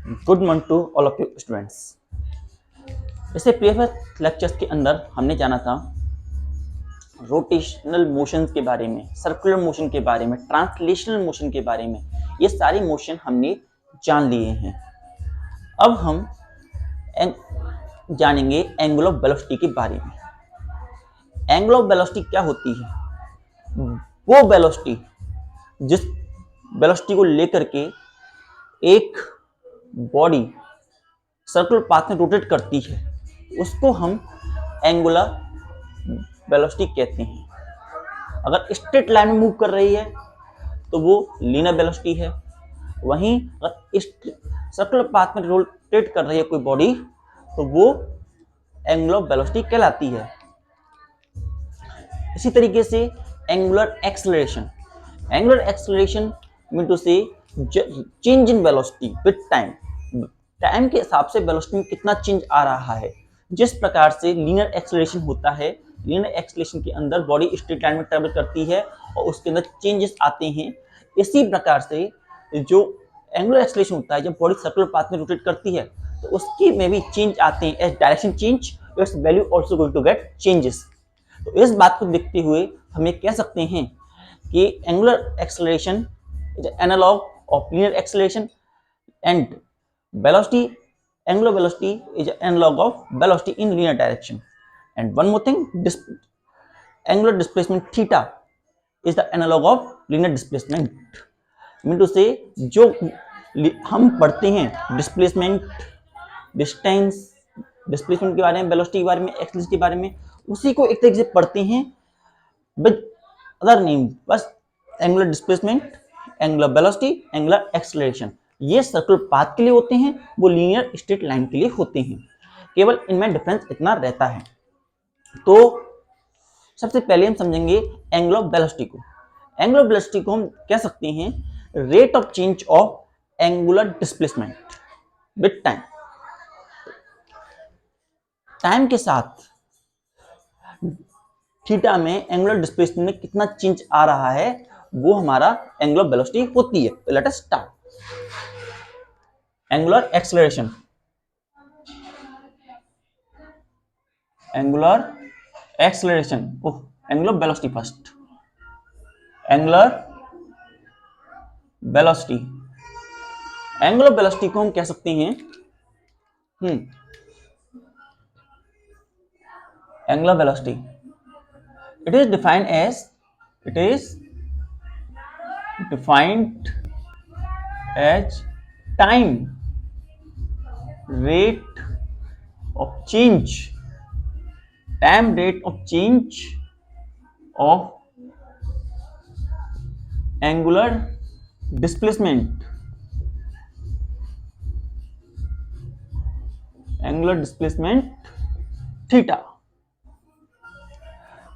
Good morning to all of you students. इससे previous lectures के अंदर हमने जाना था रोटेशनल मोशंस के बारे में, सर्कुलर मोशन के बारे में, ट्रांसलेशनल मोशन के बारे में। ये सारे मोशन हमने जान लिए हैं। अब हम जानेंगे एंगल ऑफ वेलोसिटी के बारे में। एंगल ऑफ वेलोसिटी क्या होती है? वो वेलोसिटी जिस वेलोसिटी को लेकर के एक बॉडी सर्कुलर पाथ में रोटेट करती है उसको हम एंगुलर वेलोसिटी कहते हैं। अगर स्ट्रेट लाइन में मूव कर रही है तो वो लीनियर वेलोसिटी है। वहीं अगर सर्कुलर पाथ में रोटेट कर रही है कोई बॉडी तो वो एंगुलर वेलोसिटी कहलाती है। इसी तरीके से angular acceleration. Angular acceleration mean to say change in velocity with time. Time के हिसाब से वेलोसिटी में कितना चेंज आ रहा है। जिस प्रकार से लीनियर एक्सेलरेशन होता है, लीनियर एक्सेलरेशन के अंदर बॉडी स्ट्रेट लाइन में ट्रेवल करती है और उसके अंदर चेंजेस आते हैं। इसी प्रकार से जो एंगुलर एक्सेलरेशन होता है, जब बॉडी सर्कुलर पाथ में रोटेट करती है तो उसकी में भी चेंज आते हैं। As direction change it's value also going to get changes. तो इस बात को देखते हुए हम ये कह सकते हैं कि angular acceleration is analogue of linear acceleration and velocity, angular velocity is an analog of velocity in linear direction. And one more thing, angular displacement theta is the analog of linear displacement. Mean to say जो हम पढ़ते हैं displacement, distance, displacement के बारे में, velocity के बारे में, एक्सेलरेशन के बारे में, उसी को एक तरीके से पढ़ते हैं विद अदर नेम। बस angular displacement, angular velocity, angular acceleration ये सर्कुलर पाथ के लिए होते हैं, वो लीनियर स्ट्रेट लाइन के लिए होते हैं। केवल इनमें डिफरेंस इतना रहता है। तो सबसे पहले हम समझेंगे एंगल ऑफ वेलोसिटी को। एंगल ऑफ वेलोसिटी को हम कह सकते हैं rate of change of angular displacement with time. Time के साथ थीटा में एंगुलर डिस्प्लेसमेंट में कितना चेंज आ रहा है वो हमारा एंगल ऑफ वेलोसिटी होती है। तो let us start. Angular acceleration, angular acceleration, angular velocity first, angular velocity, angular velocity को हम कह सकते हैं angular velocity, it is defined as time rate of change, time rate of change of angular displacement, angular displacement theta।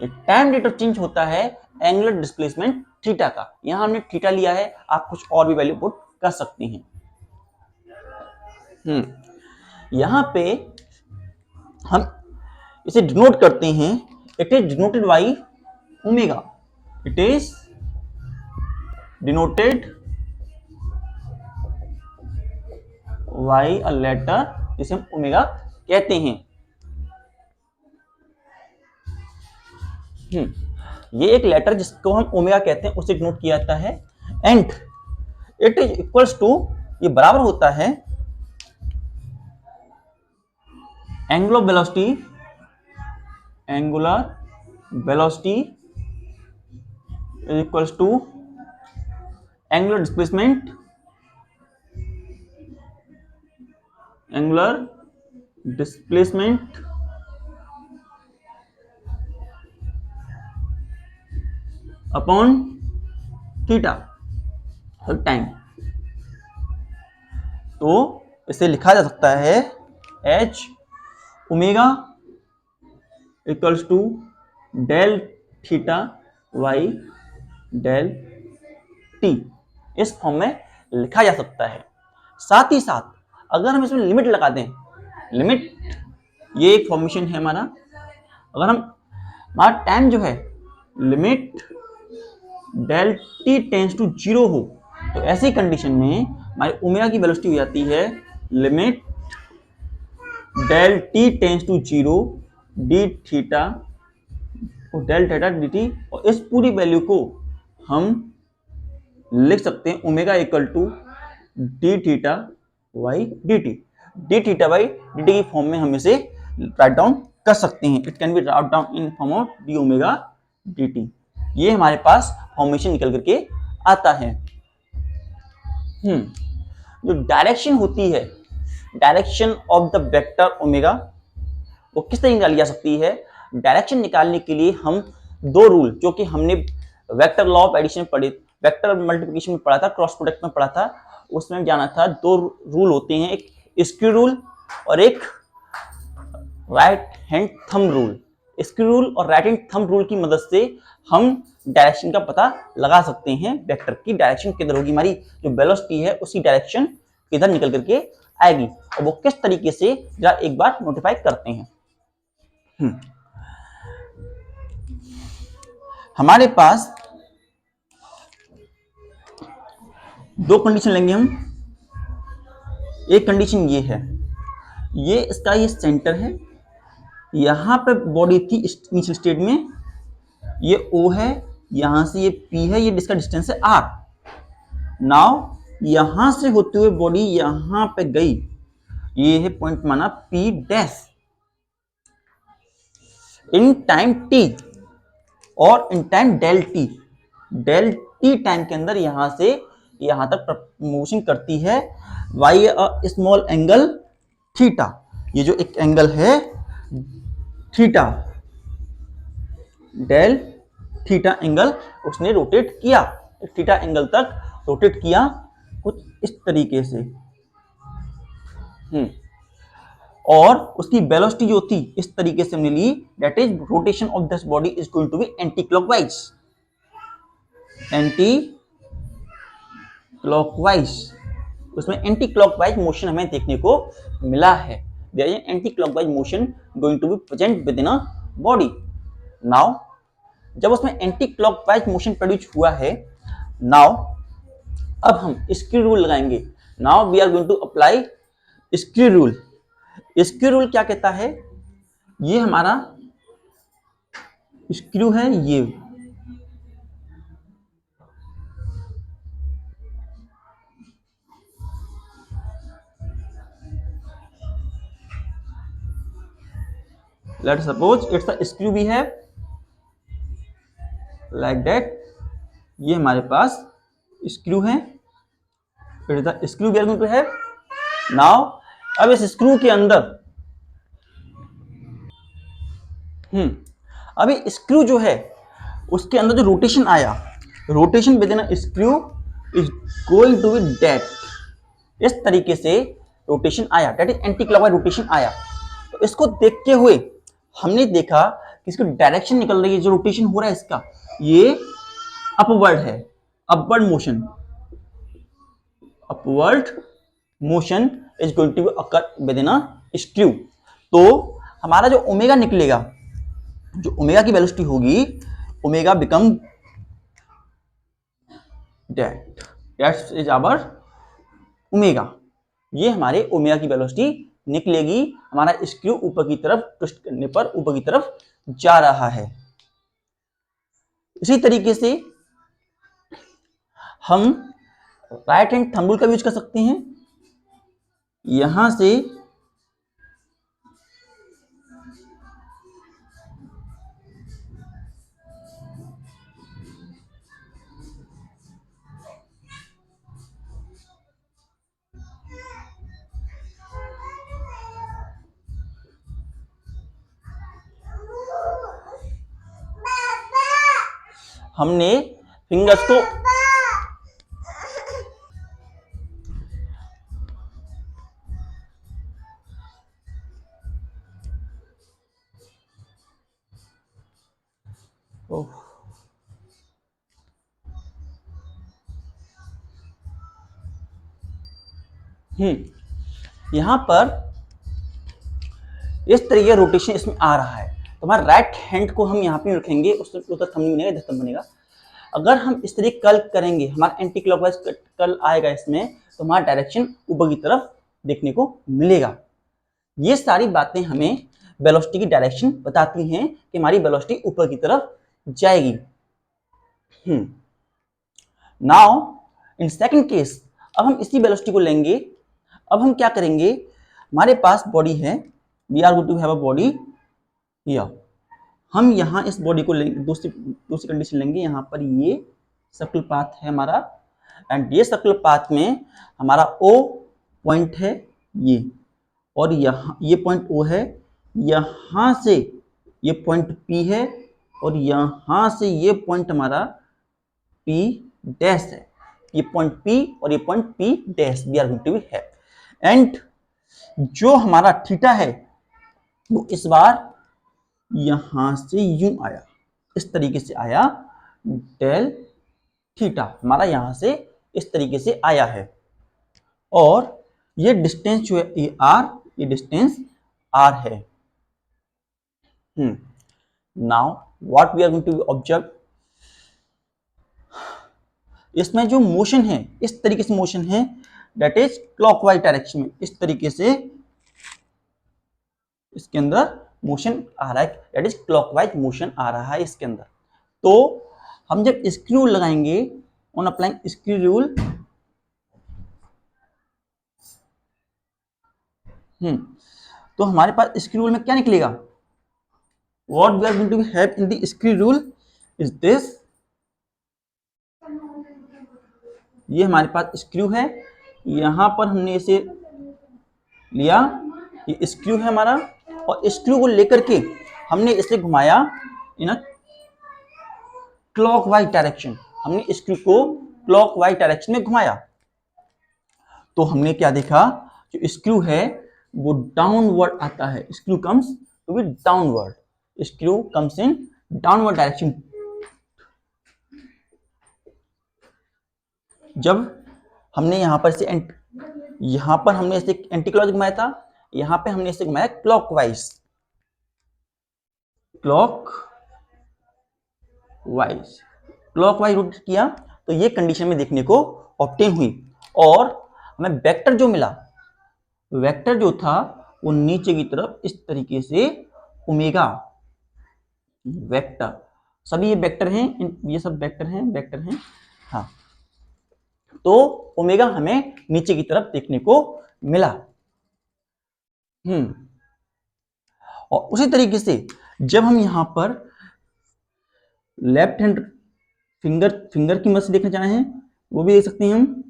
Time rate of change होता है angular displacement theta का। यहां हमने थीटा लिया है, आप कुछ और भी वैल्यू पुट कर सकते हैं। यहां पे हम इसे डिनोट करते हैं, it is denoted by omega. It is denoted by a letter जिसे हम ओमेगा कहते हैं। ये एक लेटर जिसको हम ओमेगा कहते हैं उसे डिनोट किया जाता है। And it is equals to, ये बराबर होता है angular velocity, angular velocity is equals to angular displacement, angular displacement upon theta हर टाइम। तो इसे लिखा जा सकता है H omega equals to del theta by del t, इस फॉर्म में लिखा जा सकता है। साथ ही साथ अगर हम इसमें लिमिट लगा दें, लिमिट ये एक फॉर्मेशन है हमारा, अगर हमारा टाइम जो है limit del t tends to 0 हो तो ऐसी कंडीशन में हमारी ओमेगा की वेलोसिटी हो जाती है limit del t tends to zero d theta और डेल थीटा डी टी, और इस पूरी वैल्यू को हम लिख सकते हैं omega equal to d theta by d t. D theta by d t की फॉर्म में हम इसे राइट डाउन कर सकते हैं। It can be write down in form of d omega d t. ये हमारे पास फॉर्मेशन निकल करके आता है। जो डायरेक्शन होती है, direction of the vector omega, वो किस तरीके निकाली जा सकती है? डायरेक्शन निकालने के लिए हम दो रूल, जो कि हमने वेक्टर लॉ ऑफ एडिशन में पढ़े, वेक्टर मल्टीप्लिकेशन में पढ़ा था, क्रॉस प्रोडक्ट में पढ़ा था, उसमें जाना था। दो रूल होते हैं, एक स्क्रू रूल और एक right hand thumb rule. Screw rule और राइट हैंड थंब रूल की मदद से हम डायरेक्शन का पता लगा सकते हैं। वेक्टर की डायरेक्शन किधर होगी, हमारी जो वेलोसिटी है उसकी डायरेक्शन किधर निकल करके आएगी, और वो किस तरीके से, जरा एक बार नोटिफाई करते हैं। हमारे पास दो कंडीशन लेंगे हम। एक कंडीशन ये है, ये इसका ये सेंटर है, यहां पे बॉडी थी इनिशियल स्टेट में, ये O है, यहां से ये P है, ये इसका डिस्टेंस है R। नाउ यहां से होते हुए बॉडी यहां पे गई, ये है पॉइंट माना P dash. In time T और in time del T, del T time के अंदर यहां से यहां तक मूविंग करती है by a small angle theta. ये जो एक एंगल है थीटा, डेल थीटा एंगल उसने रोटेट किया, थीटा एंगल तक रोटेट किया कुछ इस तरीके से। और उसकी वेलोसिटी जो थी इस तरीके से हमने ली, that is rotation of this body is going to be anti clockwise. Anti clockwise, उसमें एंटी क्लॉकवाइज मोशन हमें देखने को मिला है। There is anti clockwise motion going to be present within a body. Now जब उसमें anti clockwise motion produce हुआ है, नाउ अब हम स्क्रू रूल लगाएंगे। Now we are going to apply screw rule. Screw rule क्या कहता है? ये हमारा स्क्रू है, ये let suppose it's a screw we have like that. ये हमारे पास स्क्रू है, it is the screw we are going to have. Now अब इस स्क्रू के अंदर अभी स्क्रू जो है उसके अंदर जो रोटेशन आया, rotation within a screw is going to be that, इस तरीके से रोटेशन आया, that is anti clockwise rotation आया। तो इसको देखते हुए हमने देखा कि इसकी डायरेक्शन निकल रही है, जो रोटेशन हो रहा है इसका, ये अपवर्ड है, upward motion, upward motion is going to occur within a screw. तो हमारा जो ओमेगा निकलेगा, जो ओमेगा की वेलोसिटी होगी, omega become that is our omega. ये हमारे ओमेगा की वेलोसिटी निकलेगी। हमारा स्क्रू ऊपर की तरफ ट्विस्ट करने पर ऊपर की तरफ जा रहा है। इसी तरीके से हम राइट हैंड थंब रूल का यूज कर सकते हैं। यहां से हमने फिंगर्स को यहां पर इस तरीके रोटेशन इसमें आ रहा है, तो हमारा राइट हैंड को हम यहाँ पे रखेंगे, उससे उधर थंब नहीं बनेगा, इधर थंब बनेगा। अगर हम इस तरीके कर्ल करेंगे, हमारा एंटी क्लॉकवाइज कर्ल आएगा इसमें, तो हमारा डायरेक्शन ऊपर की तरफ देखने को मिलेगा। ये सारी बातें हमें वेलोसिटी की डायरेक्शन बताती हैं कि हमारी वेलोसिटी ऊपर की तरफ जाएगी। नाउ इन सेकंड केस, अब हम इसी वेलोसिटी को लेंगे। अब हम क्या करेंगे, हमारे पास बॉडी है, we are going to have a body here. हम यहाँ इस बॉडी को लेंगे, दूसरी कंडीशन लेंगे। यहाँ पर ये सर्कल पाथ है हमारा, एंड ये सर्कल पाथ में हमारा ओ पॉइंट है ये, और यहाँ ये पॉइंट ओ है, यहाँ से ये पॉइंट पी है, और यहाँ से ये पॉइंट हमारा पी डैश है। ये पॉइंट पी और ये point p dash we are going to है। एंड जो हमारा थीटा है वो इस बार यहां से यूं आया, इस तरीके से आया, डेल थीटा हमारा यहां से इस तरीके से आया है। और ये डिस्टेंस जो है ये आर, ये डिस्टेंस आर है। Now what we are going to observe, इसमें जो मोशन है इस तरीके से मोशन है, दैट इज क्लॉकवाइज डायरेक्शन में, इस तरीके से इसके अंदर मोशन आ रहा है, दैट इज क्लॉकवाइज मोशन आ रहा है इसके अंदर। तो हम जब स्क्रू लगाएंगे, ऑन अप्लाइंग स्क्रू रूल, तो हमारे पास स्क्रू रूल में क्या निकलेगा, what we are going to have in the screw rule is this. ये हमारे पास स्क्रू है, यहां पर हमने इसे लिया, ये स्क्रू है हमारा, और स्क्रू को लेकर के हमने इसे घुमाया इन क्लॉकवाइज डायरेक्शन। हमने स्क्रू को क्लॉकवाइज डायरेक्शन में घुमाया, तो हमने क्या देखा, जो स्क्रू है वो डाउनवर्ड आता है, screw comes to be downward, screw comes in downward direction. जब हमने यहां पर से हमने इसे एंटी क्लॉक घुमाया था, यहां पे हमने इसे घुमाया क्लॉकवाइज, क्लॉकवाइज रोटेट किया, तो ये कंडीशन में देखने को ऑब्टेन हुई। और हमें वेक्टर जो मिला, वेक्टर जो था वो नीचे की तरफ इस तरीके से ओमेगा वेक्टर, सभी ये वेक्टर हैं, ये सब वेक्टर हैं, हाँ, तो ओमेगा हमें नीचे की तरफ देखने को मिला। और उसी तरीके से जब हम यहां पर लेफ्ट हैंड फिंगर की मदद से देखना चाहें, वो भी देख सकते हैं हम।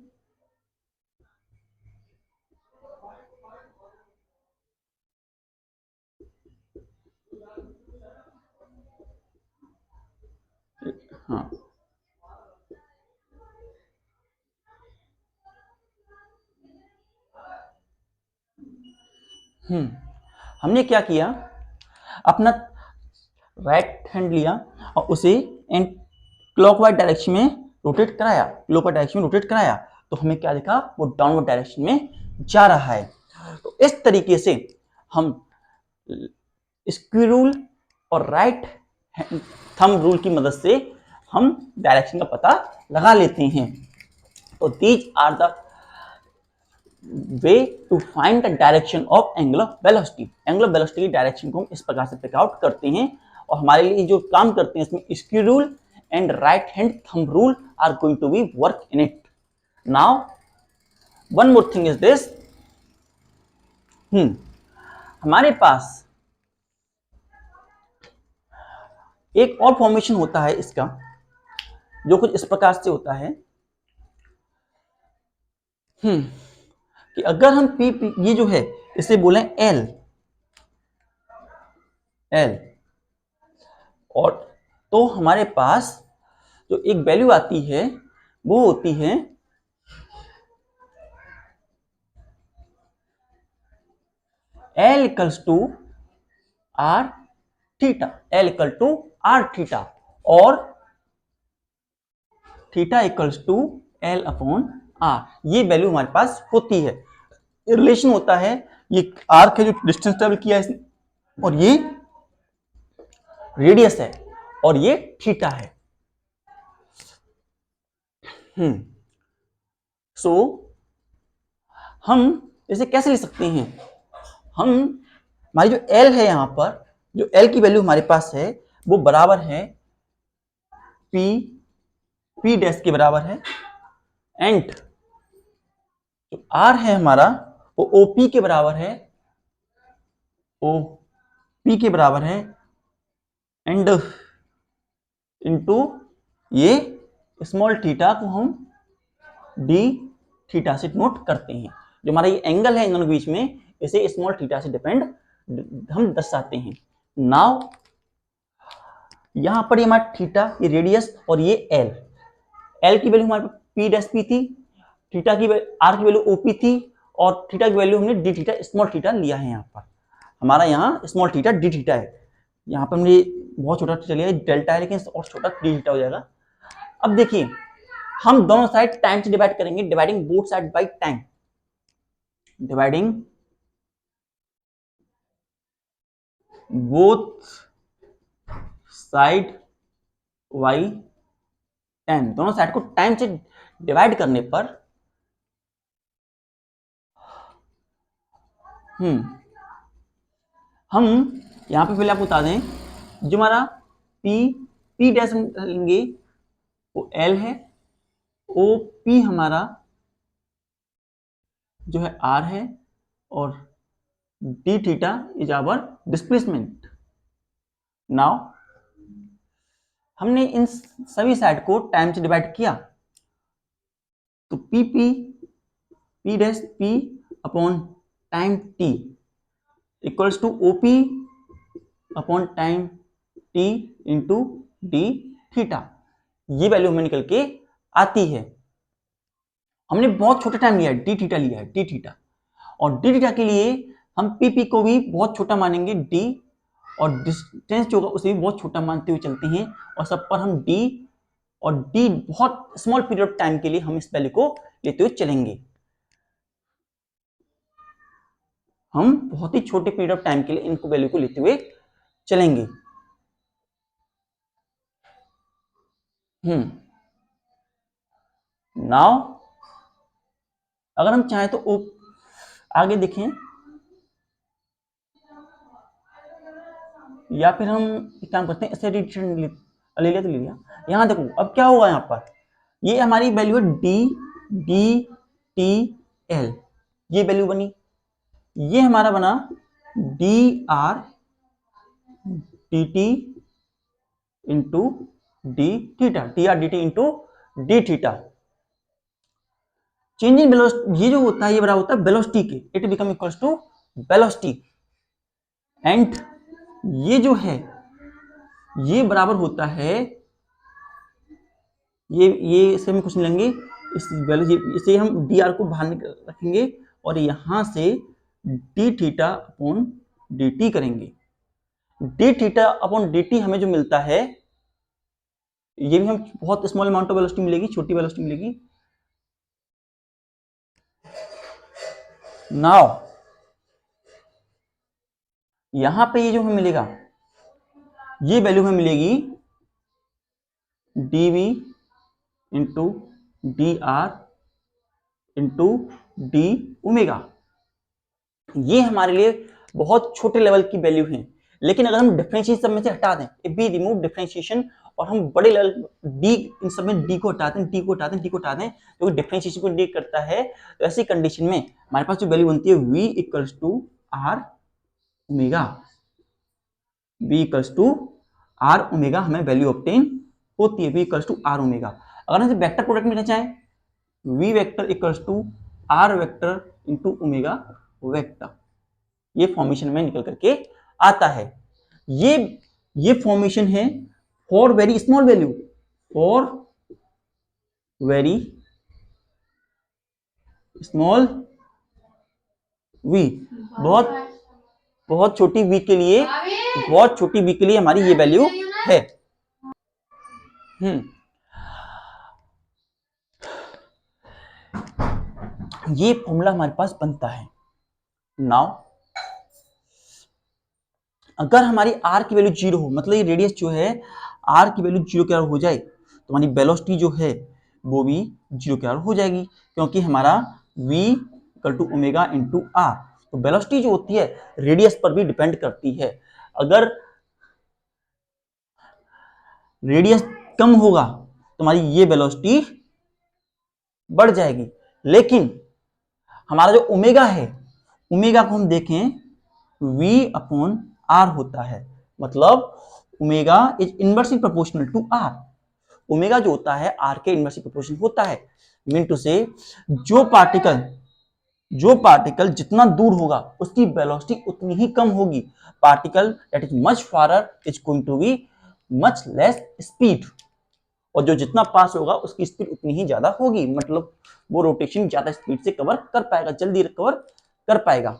हाँ, हमने क्या किया, अपना राइट हैंड लिया और उसे क्लॉकवाइज डायरेक्शन में रोटेट कराया, तो हमें क्या दिखा, वो डाउनवर्ड डायरेक्शन में जा रहा है। तो इस तरीके से हम स्क्रू रूल और राइट थंब रूल की मदद से हम डायरेक्शन का पता लगा लेते हैं। तो these are the way to find the direction of angular velocity. Angular velocity की डायरेक्शन को हम इस प्रकार से पिक आउट करते हैं, और हमारे लिए जो काम करते हैं इसमें screw rule and right hand thumb rule are going to be work in it. Now one more thing is this, हमारे पास एक और फॉर्मेशन होता है इसका, जो कुछ इस प्रकार से होता है कि अगर हम पी ये जो है इसे बोले एल, और तो हमारे पास जो एक वैल्यू आती है वो होती है L equals to r theta, L equal to r theta, और theta equals to L upon r. ये वैल्यू हमारे पास होती है, रिलेशन होता है, ये आर के जो डिस्टेंस ट्रेवल किया है और ये रेडियस है और ये थीटा है। सो हम इसे कैसे लिख सकते हैं हम, हमारी जो L है यहाँ पर, जो L की वैल्यू हमारे पास है वो बराबर है P डैश के बराबर है, एंड जो R है हमारा वो OP के बराबर है, OP के बराबर है, एंड इनटू ये स्मॉल थीटा को हम डी थीटा से नोट करते हैं। जो हमारा ये एंगल है इन दोनों के बीच में, इसे स्मॉल थीटा से डिपेंड हम दर्शाते हैं। नाउ यहां पर ये हमारा थीटा, ये रेडियस और ये एल, एल की वैल्यू हमारे पी डैश पी थी, थीटा की आर की वैल्यू ओपी थी, और थीटा की वैल्यू हमने डी थीटा स्मॉल थीटा लिया है। यहाँ पर हमारा यहाँ स्मॉल थीटा डी थीटा है, यहाँ पर हमने बहुत छोटा थीटा लिया है, डेल्टा है, लेकिन और छोटा डी थीटा हो जाएगा। अब देखिए हम दोनों साइड टाइम से डिवाइड करेंगे, dividing both side by time, dividing both side by time, दोनों साइड को टाइम से डिवाइड करने पर हम यहां पे पहले आपको बता दें, जो हमारा पी डैश लेंगे वो एल है, ओ पी हमारा जो है आर है, और d theta is our displacement. Now हमने इन सभी साइड को टाइम से डिवाइड किया, तो p dash p upon time t equals to OP upon time t into d theta, ये वैल्यू हमें निकल के आती है। हमने बहुत छोटा टाइम लिया है, डी थीटा लिया है, डी थीटा, और डी थीटा के लिए हम पी को भी बहुत छोटा मानेंगे डी, और डिस्टेंस जो होगा उसे भी बहुत छोटा मानते हुए चलते हैं, और सब पर हम डी और डी बहुत स्मॉल पीरियड ऑफ टाइम के लिए हम इस वैल्यू को लेते हुए चलेंगे। हम बहुत ही छोटे पीरियड ऑफ टाइम के लिए इनको वैल्यू को लेते हुए चलेंगे। नाउ अगर हम चाहें तो आगे देखें, या फिर हम एक काम करते हैं, ऐसे ले लिया तो ले लिया। यहां देखो अब क्या होगा, यहाँ पर ये हमारी वैल्यू है डी डी टी एल, ये वैल्यू बनी, ये हमारा बना D R D T into d theta, T R D T into d theta. Change in velocity ये जो होता है ये बराबर होता है वेलोसिटी के, it become equals to velocity, and ये जो है ये बराबर होता है, ये इससे हम कुछ नहीं लेंगे, इसे हम डी आर को बाहर रखेंगे और यहां से d theta upon d t करेंगे। D theta upon d t हमें जो मिलता है, ये भी हम बहुत स्मॉल अमाउंट ऑफ वेलोसिटी मिलेगी, छोटी वेलोसिटी मिलेगी। नाउ यहां पे ये जो हमें मिलेगा, ये वैल्यू हमें मिलेगी d v into d r into d omega. ये हमारे लिए बहुत छोटे लेवल की वैल्यू है, लेकिन अगर हम डिफरेंशिएशन में से हटा दें, इफ वी रिमूव डिफरेंशिएशन, और हम बड़े लेवल डी, इन सब में डी को हटाते हैं, डी को हटाते हैं, डी को हटाते हैं, जो डिफरेंशिएशन को इंडिकेट करता है, तो ऐसी कंडीशन में हमारे पास जो वैल्यू बनती है v equals to r omega, v equals to r omega हमें वैल्यू ऑब्टेन होती है, v equals to r omega. अगर हम वेक्टर प्रोडक्ट में लिखना चाहें, v vector equals to r vector into omega vector, ये फॉर्मेशन में निकल करके आता है। ये फॉर्मेशन है for very small value, for very small v, बहुत छोटी v के लिए, बहुत छोटी v के लिए हमारी ये वैल्यू है। ये फॉर्मूला हमारे पास बनता है। नाउ अगर हमारी r की वैल्यू 0 हो, मतलब ये रेडियस जो है r की वैल्यू 0 के बराबर हो जाए, तो हमारी वेलोसिटी जो है वो भी 0 के बराबर हो जाएगी, क्योंकि हमारा v equal to omega into r. तो वेलोसिटी जो होती है रेडियस पर भी डिपेंड करती है। अगर रेडियस कम होगा तो हमारी ये वेलोसिटी बढ़ जाएगी, लेकिन हमारा जो ओमेगा है, ओमेगा को हम देखें v अपॉन आर होता है, मतलब omega is inversely proportional to r. Omega जो होता है आर के इनवर्सली प्रोपोर्शनल होता है। मीन टू से जो पार्टिकल जितना दूर होगा उसकी वेलोसिटी उतनी ही कम होगी। Particle that is much farther is going to be much less speed, और जो जितना पास होगा उसकी स्पीड उतनी ही ज्यादा होगी, मतलब वो रोटेशन ज्यादा स्पीड से कवर कर पाएगा, जल्दी कवर कर पाएगा।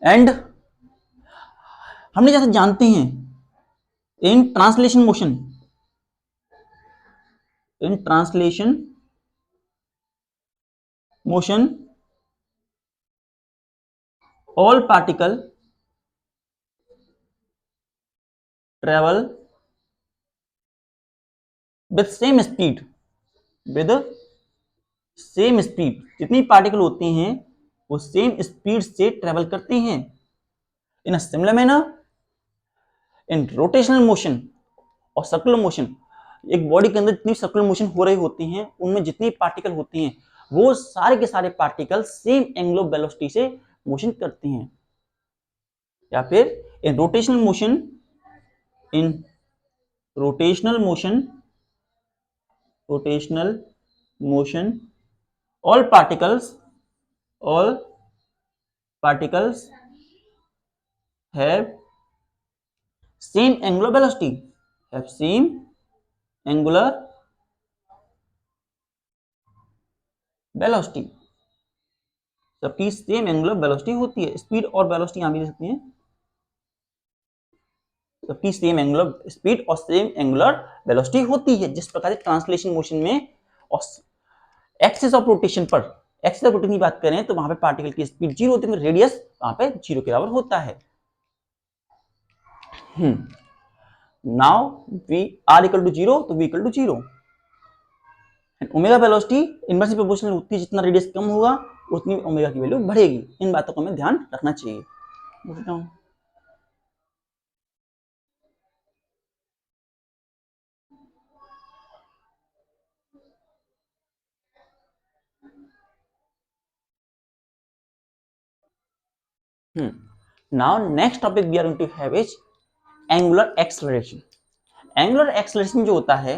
एंड हमने जैसे जानते हैं in translation motion all particle travel with same speed, जितनी पार्टिकल होते हैं वो सेम स्पीड से ट्रेवल करते हैं। In a similar manner in rotational motion और सर्कुलर मोशन, एक बॉडी के अंदर जितनी सर्कुलर मोशन हो रही होती हैं उनमें जितनी पार्टिकल होते हैं वो सारे के सारे पार्टिकल सेम एंगुलर वेलोसिटी से मोशन करते हैं। या फिर इन rotational motion all particles have same angular velocity, सबकी सेम एंगुलर वेलोसिटी होती है। स्पीड और वेलोसिटी यहां भी दे सकते हैं, सबकी सेम एंगुलर स्पीड और सेम एंगुलर वेलोसिटी होती है। जिस प्रकार से ट्रांसलेशन मोशन में और एक्सिस ऑफ रोटेशन की बात करें तो वहां पे पार्टिकल की स्पीड 0 होती है, रेडियस वहां पे 0 के बराबर होता है। Now v r equal to 0 तो v equal to 0। Omega velocity inversely proportional होती है, जितना रेडियस कम होगा उतनी ओमेगा की वैल्यू बढ़ेगी। इन बातों को हमें ध्यान रखना चाहिए। Now next topic we are going to have is angular acceleration. Angular acceleration जो होता है,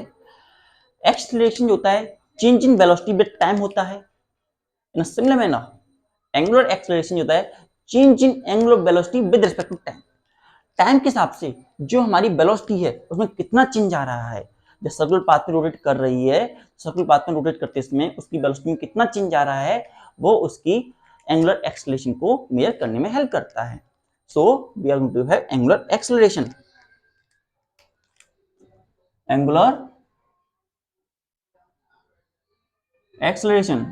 change in velocity with time होता है। In similar manner angular acceleration होता है change in angular velocity with respect to time. Time के हिसाब से जो हमारी वेलोसिटी है उसमें कितना चेंज आ रहा है। जब सर्कुलर पाथ में रोटेट कर रही है, सर्कुलर पाथ में रोटेट करते समय उसकी वेलोसिटी में कितना चेंज आ रहा है, वो उसकी एंगुलर एक्सेलरेशन को मेजर करने में हेल्प करता है। So we are going to have angular acceleration. Angular acceleration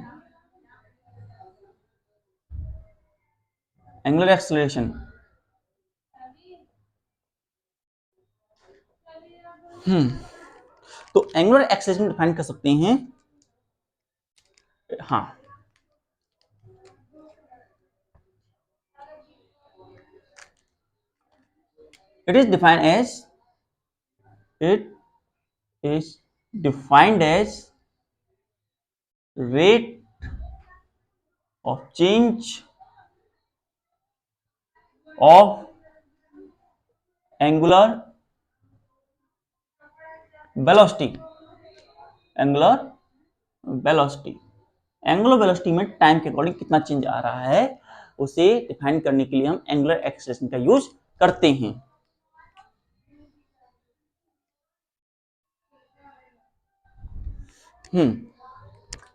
तो एंगुलर एक्सेलरेशन डिफाइन कर सकते हैं, हाँ, it is defined as rate of change of angular velocity। Angular velocity में टाइम के अकॉर्डिंग कितना चेंज आ रहा है उसे डिफाइन करने के लिए हम एंगुलर एक्सेलरेशन का यूज करते हैं।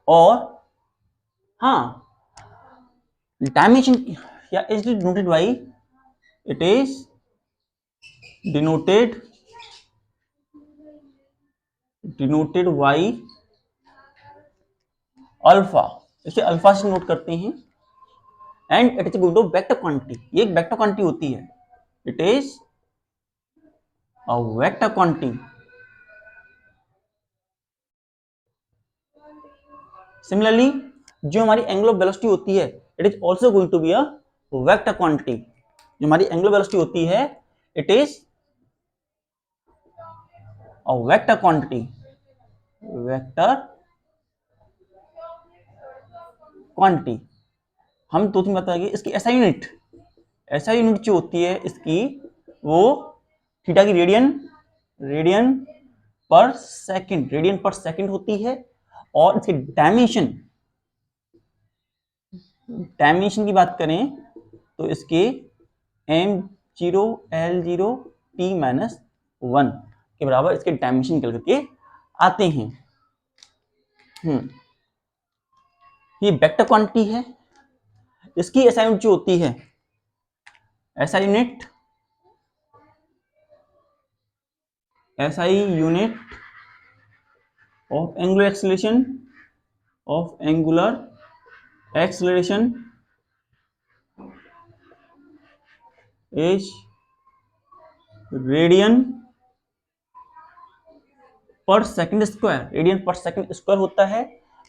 और हाँ, डायमेंशन या is denoted by, it is denoted by alpha. इसे अल्फा से नोट करते हैं। And it is equal to vector quantity, ये एक वेक्टर क्वांटिटी होती है। It is a vector quantity. Similarly जो हमारी एंगुलर वेलोसिटी होती है it is also going to be a vector quantity. जो हमारी एंगुलर वेलोसिटी होती है it is a vector quantity, vector quantity. हम दो तीन बताएंगे इसकी एसआई यूनिट, एसआई यूनिट जो होती है इसकी वो थीटा की radian, radian per second, radian per second होती है। और इसकी डायमेंशन, डायमेंशन की बात करें तो इसके m0 l0 t-1 के बराबर इसके डायमेंशन निकल करके आते हैं। ये वेक्टर क्वांटिटी है। इसकी एसआई यूनिट जो होती है, SI unit, SI unit of angular acceleration, of angular acceleration is radian per second square, radian per second square होता है।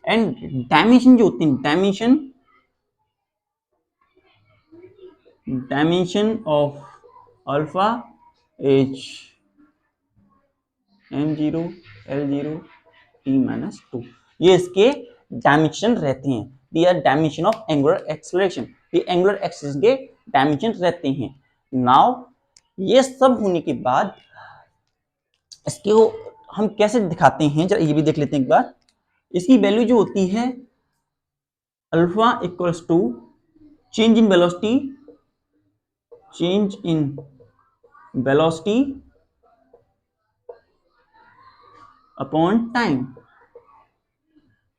एंड डायमेंशन जो होती है, dimension, dimension of alpha is m0 l0 t-2। ये इसके डायमेंशन रहते हैं। ये are dimension of angular acceleration, ये एंगुलर एक्सीलरेशन के डायमेंशन रहते हैं। नाउ ये सब होने के बाद इसको हम कैसे दिखाते हैं, जरा ये भी देख लेते हैं एक बार। इसकी वैल्यू जो होती है alpha equals to change in velocity, change in velocity upon time,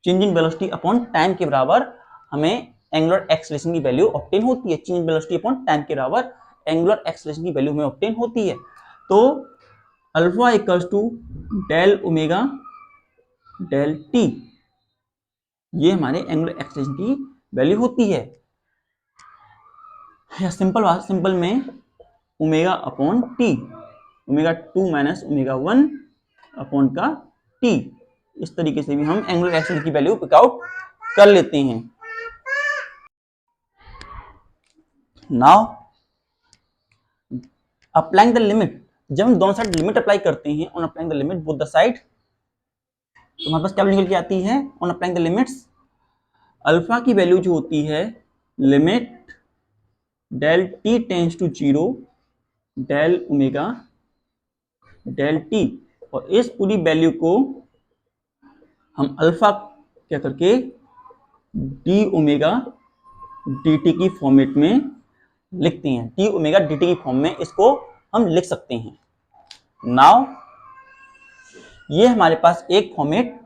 change in velocity upon time के बराबर हमें एंगुलर एक्सीलरेशन की वैल्यू ऑब्टेन होती है। Change in velocity upon time के बराबर एंगुलर एक्सीलरेशन की वैल्यू हमें ऑब्टेन होती है। तो alpha equals to del omega del t, ये हमारे एंगुलर एक्सीलरेशन की वैल्यू होती है। या सिंपल में omega upon T, omega 2 minus omega 1 upon का टी, इस तरीके से भी हम एंगुलर एक्सीलरेशन की वैल्यू पिक आउट कर लेते हैं। नाउ अप्लाइंग द लिमिट, जब हम दोनों साइड लिमिट अप्लाई करते हैं, on applying the limit both the side, तो हमारे पास क्या निकल के आती है on applying the limits. Alpha की वैल्यू जो होती है limit del t tends to 0 del omega del t, और इस पूरी वैल्यू को हम अल्फा क्या करके डी ओमेगा डी टी की फॉर्मेट में लिखते हैं। डी ओमेगा डी टी की फॉर्म में इसको हम लिख सकते हैं। नाउ ये हमारे पास एक फॉर्मेट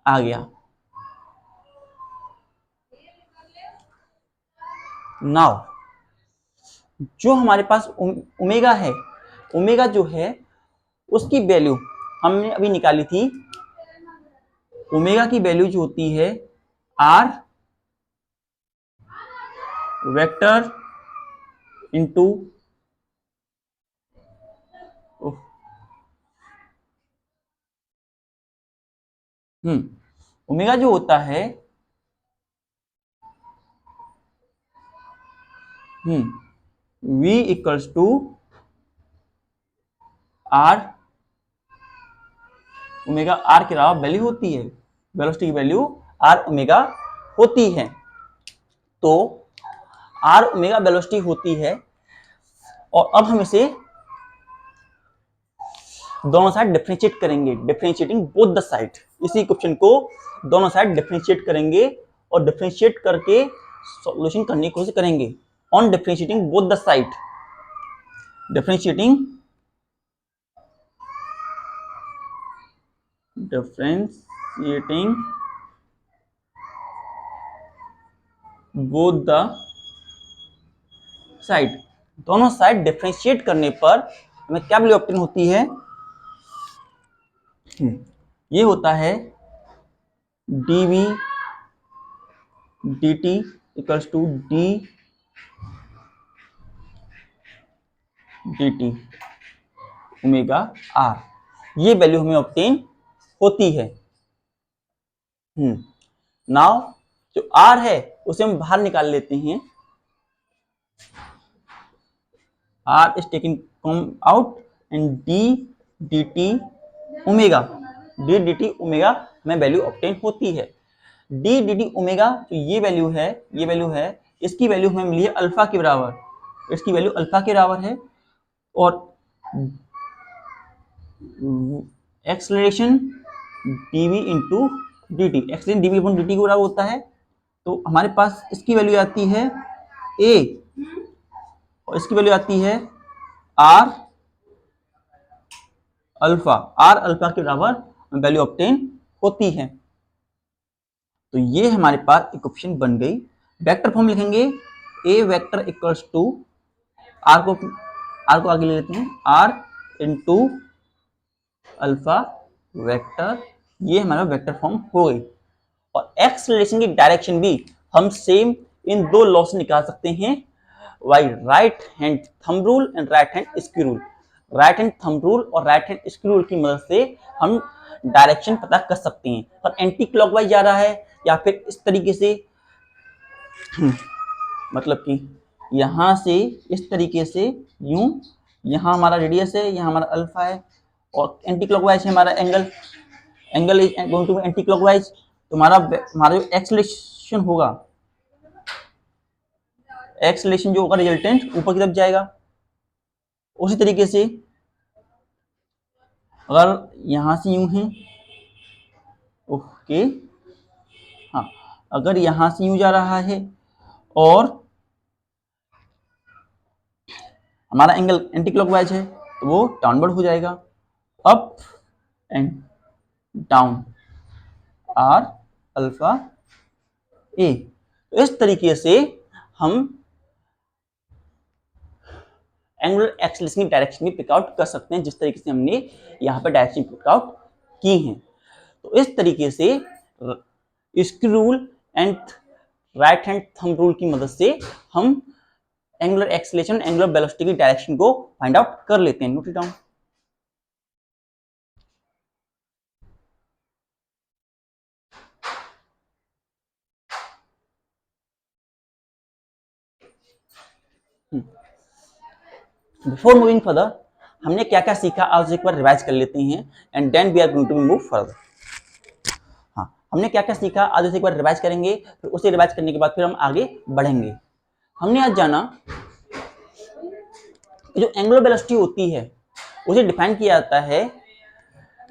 आ गया। नाउ जो हमारे पास ओमेगा है, ओमेगा जो है उसकी वैल्यू हमने अभी निकाली थी। ओमेगा की वैल्यू जो होती है आर वेक्टर इंटू ओमेगा जो होता है v equals to r omega, r के अलावा वैल्यू होती है, वेलोसिटी की वैल्यू आर ओमेगा होती है। तो आर ओमेगा वेलोसिटी होती है, और अब हम इसे दोनों साइड डिफरेंशिएट करेंगे, डिफरेंशिएटिंग बोथ द साइड। इसी क्वेश्चन को दोनों साइड डिफरेंशिएट करेंगे और डिफरेंशिएट करके सॉल्यूशन करने की कोशिश करेंगे। On differentiating both the side, differentiating both the side, दोनों साइड डिफरेंशिएट करने पर हमें क्या वैल्यू ऑब्टेन होती है, ये होता है dv dt equals to d dt omega r, ये वैल्यू हमें ऑब्टेन होती है। नाउ जो आर है उसे हम बाहर निकाल लेते हैं, r is taking come out and d d t omega, d d t omega हमें वैल्यू ऑब्टेन होती है। डी डी टी ओमेगा जो ये वैल्यू है इसकी वैल्यू हमें मिली है अल्फा के बराबर, इसकी वैल्यू अल्फा के बराबर है। और acceleration dv into D T, acceleration dv upon dt के बराबर होता है। तो हमारे पास इसकी वैल्यू आती है a और इसकी वैल्यू आती है r अल्फा के बराबर वैल्यू ऑब्टेन होती है। तो ये हमारे पास इक्वेशन बन गई। वेक्टर फॉर्म लिखेंगे a vector equals to r को आगे ले लेते हैं, r इंटू अल्फा वेक्टर, ये हमारा वेक्टर फॉर्म हो गई। और एक्सलेरेशन की डायरेक्शन भी हम सेम इन दो लॉ से निकाल सकते हैं, by right hand thumb rule and right hand screw rule. Right hand thumb rule और राइट हैंड स्क्रू रूल की मदद से हम डायरेक्शन पता कर सकते हैं, पर एंटी क्लॉकवाइज जा रहा है या फिर इस तरीके से, मतलब कि यहां से इस तरीके से यूं, यहां हमारा रेडियस है, यहां हमारा अल्फा है और एंटी क्लॉकवाइज है हमारा angle is going to be anti clockwise. तो हमारा जो एक्सलेशन होगा, एक्सलेशन जो होगा रिजल्टेंट ऊपर की तरफ जाएगा। उसी तरीके से अगर यहां से यूं है, ओके हाँ, अगर यहां से यूं जा रहा है और हमारा एंगल एंटी क्लॉकवाइज है तो वो डाउनवर्ड हो जाएगा, up and down, r alpha a. तो इस तरीके से हम एंगुलर एक्सेलरेशन की डायरेक्शन भी पिक आउट कर सकते हैं, जिस तरीके से हमने यहाँ पे डायरेक्शन पिक आउट की है। तो इस तरीके से screw rule and right hand thumb rule की मदद से हम एंगुलर एक्सेलरेशन, एंगुलर वेलोसिटी की डायरेक्शन को फाइंड आउट कर लेते हैं। Note it down. Before moving further, हमने क्या क्या सीखा आज एक बार रिवाइज कर लेते हैं and then we are going to move further. हाँ, हमने क्या क्या सीखा आज एक बार रिवाइज करेंगे, फिर उसे रिवाइज करने के बाद फिर हम आगे बढ़ेंगे। हमने आज जाना कि जो एंगुलर वेलोसिटी होती है उसे डिफाइन किया जाता है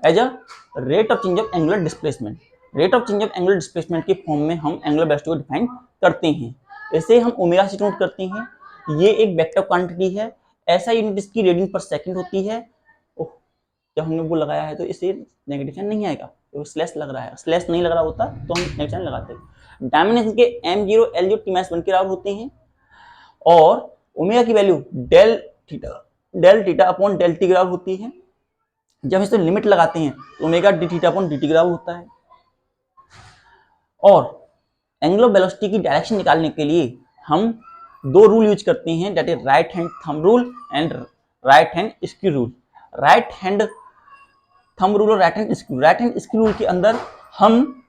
as a rate of change of angular displacement. Rate of change of angular displacement के फॉर्म में हम एंगुलर वेलोसिटी को डिफाइन करते हैं। इसे हम ओमेगा से नोट करते हैं। ये एक वेक्टर क्वांटिटी है, ऐसा यूनिट इसकी रेडियन पर सेकंड होती है। ओह, जब हमने वो लगाया है तो इसे नेगेटिव साइन नहीं आएगा, तो स्लैश लग रहा है, स्लैश नहीं लग रहा होता तो हम नेगेटिव साइन लगाते हैं। डायमेंशन के m0 L0 T-1 के बराबर होते हैं और ओमेगा की value del theta upon del t के बराबर होती है। जब इसे लिमिट लगाते हैं तो omega D theta upon d T के बराबर होता है। और एंगुलर वेलोसिटी की डायरेक्शन निकालने के लिए हम दो रूल यूज करते हैं, that is right hand thumb rule and right hand screw rule. Right hand thumb rule और राइट हैंड स्क्रू रूल के अंदर हम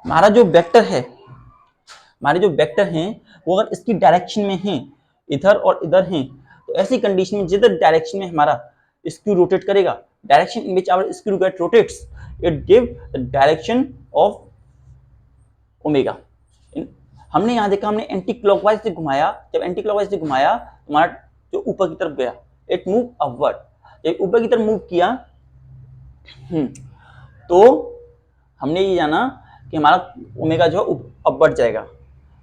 हमारा जो वेक्टर है, हमारे जो वेक्टर हैं वो अगर इसकी डायरेक्शन में हैं, इधर और इधर हैं, तो ऐसी कंडीशन में जिधर डायरेक्शन में हमारा स्क्रू रोटेट करेगा, direction in which our screw get rotates, it give the direction of omega. हमने यहाँ देखा, हमने एंटी क्लॉकवाइज से घुमाया, जब एंटी क्लॉकवाइज से घुमाया तो हमारा जो ऊपर की तरफ गया, इट मूव अपवर्ड। जब ऊपर की तरफ मूव किया तो हमने ये जाना कि हमारा ओमेगा जो है अपवर्ड जाएगा।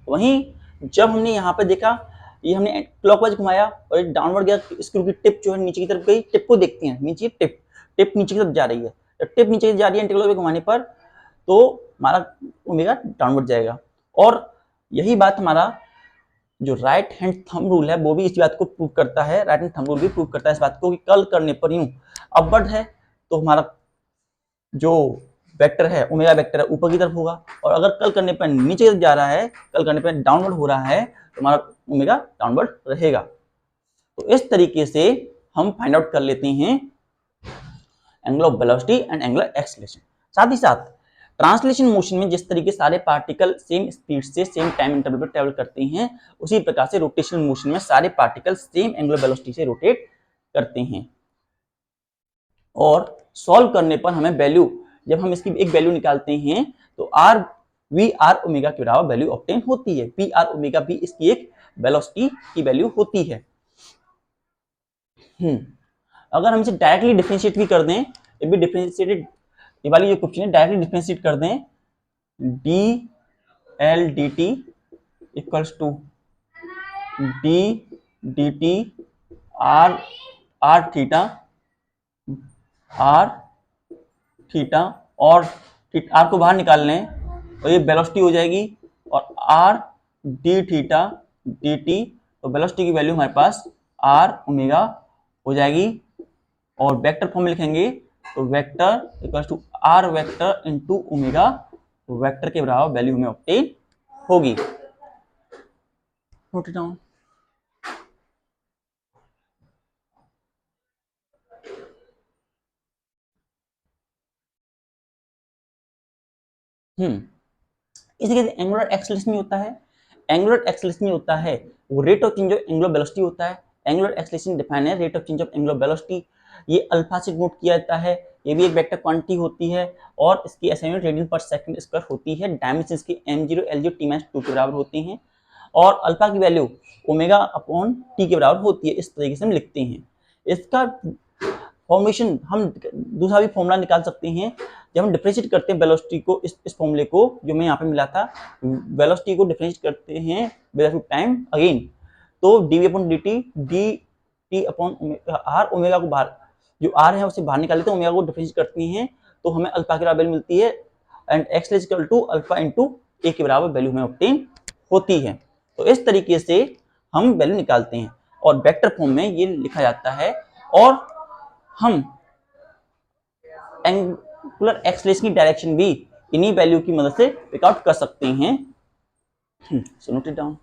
वहीं जब हमने यहाँ पे देखा, ये हमने क्लॉकवाइज घुमाया और एक डाउनवर्ड गया, स्क्रू की टिप जो है नीचे की तरफ गई। टिप को देखते हैं, नीचे टिप नीचे की तरफ जा रही है। जब टिप नीचे जा रही है एंटी क्लॉकवाइज घुमाने पर तो हमारा ओमेगा डाउनवर्ड जाएगा। और यही बात हमारा जो राइट हैंड थंब रूल है वो भी इस बात को प्रूव करता है, राइट हैंड थंब रूल भी प्रूव करता है इस बात को कि कर्ल करने पर यूं अपवर्ड है तो हमारा जो वेक्टर है ओमेगा वेक्टर है ऊपर की तरफ होगा, और अगर कर्ल करने पर नीचे की तरफ जा रहा है, कर्ल करने पर डाउनवर्ड हो रहा है तो हमारा ओमेगा डाउनवर्ड रहेगा। तो इस तरीके से हम फाइंड आउट कर लेते हैं angular velocity and angular acceleration. साथ ही साथ ट्रांसलेशन मोशन में जिस तरीके सारे पार्टिकल सेम स्पीड से सेम टाइम इंटरवल पर ट्रेवल करते हैं, उसी प्रकार से रोटेशनल मोशन में सारे पार्टिकल सेम एंगुलर वेलोसिटी से रोटेट करते हैं। और सॉल्व करने पर हमें वैल्यू, जब हम इसकी एक वैल्यू निकालते हैं तो आर वी आर ओमेगा के बराबर वैल्यू ऑब्टेन होती है। पी आर ओमेगा भी इसकी एक वेलोसिटी की वैल्यू होती है। अगर हम इसे डायरेक्टली डिफरेंशिएट भी कर दें, ये भी डिफरेंशिएटेड, ये वाली जो क्वेश्चन है डायरेक्टली डिफरेंशिएट कर दें, d l d t equals to d d t r r theta और आर को बाहर निकाल लें और ये वेलोसिटी हो जाएगी, और R D theta d T, तो वेलोसिटी की वैल्यू हमारे पास आर ओमेगा हो जाएगी। और वेक्टर फॉर्म में लिखेंगे तो vector equal to r vector into omega, vector के बराबर वैल्यू हमें ऑब्टेन होगी। Note it down. इसी के एंगुलर एक्सेलरेशन होता है। एंगुलर एक्सेलरेशन होता है वो rate of change of angular velocity होता है। एंगुलर एक्सेलरेशन डिफाइन है rate of change of angular velocity, ये अल्फा से नोट किया जाता है। ये भी एक वेक्टर क्वांटिटी होती है और इसकी assignment radian per second square होती है। डायमेंशन इसकी m0 L0 t-2 के बराबर होती हैं और अल्फा की वैल्यू ओमेगा अपॉन टी के बराबर होती है। इस तरीके से हम लिखते हैं। इसका फॉर्मेशन हम दूसरा भी फॉर्मूला निकाल सकते हैं। जब हम डिफरेंशिएट करते हैं वेलोसिटी को, इस फॉर्मूले को जो मैं यहाँ पे मिला था, वेलोसिटी को डिफरेंशिएट करते हैं विद टाइम अगेन, तो d upon d t upon r, omega को बाहर, जो आर है उसे बाहर निकाल लेते हैं, ओमेगा को डिफरेंशिएट करते हैं तो हमें अल्फा के बराबर मिलती है and x is equal to alpha into a के बराबर वैल्यू हमें ऑब्टेन होती है। तो इस तरीके से हम वैल्यू निकालते हैं और वेक्टर फॉर्म में ये लिखा जाता है और हम एंगुलर एक्सेलरेशन की डायरेक्शन भी इन्हीं वैल्यू की मदद से पिक आउट कर सकते हैं। So note it down.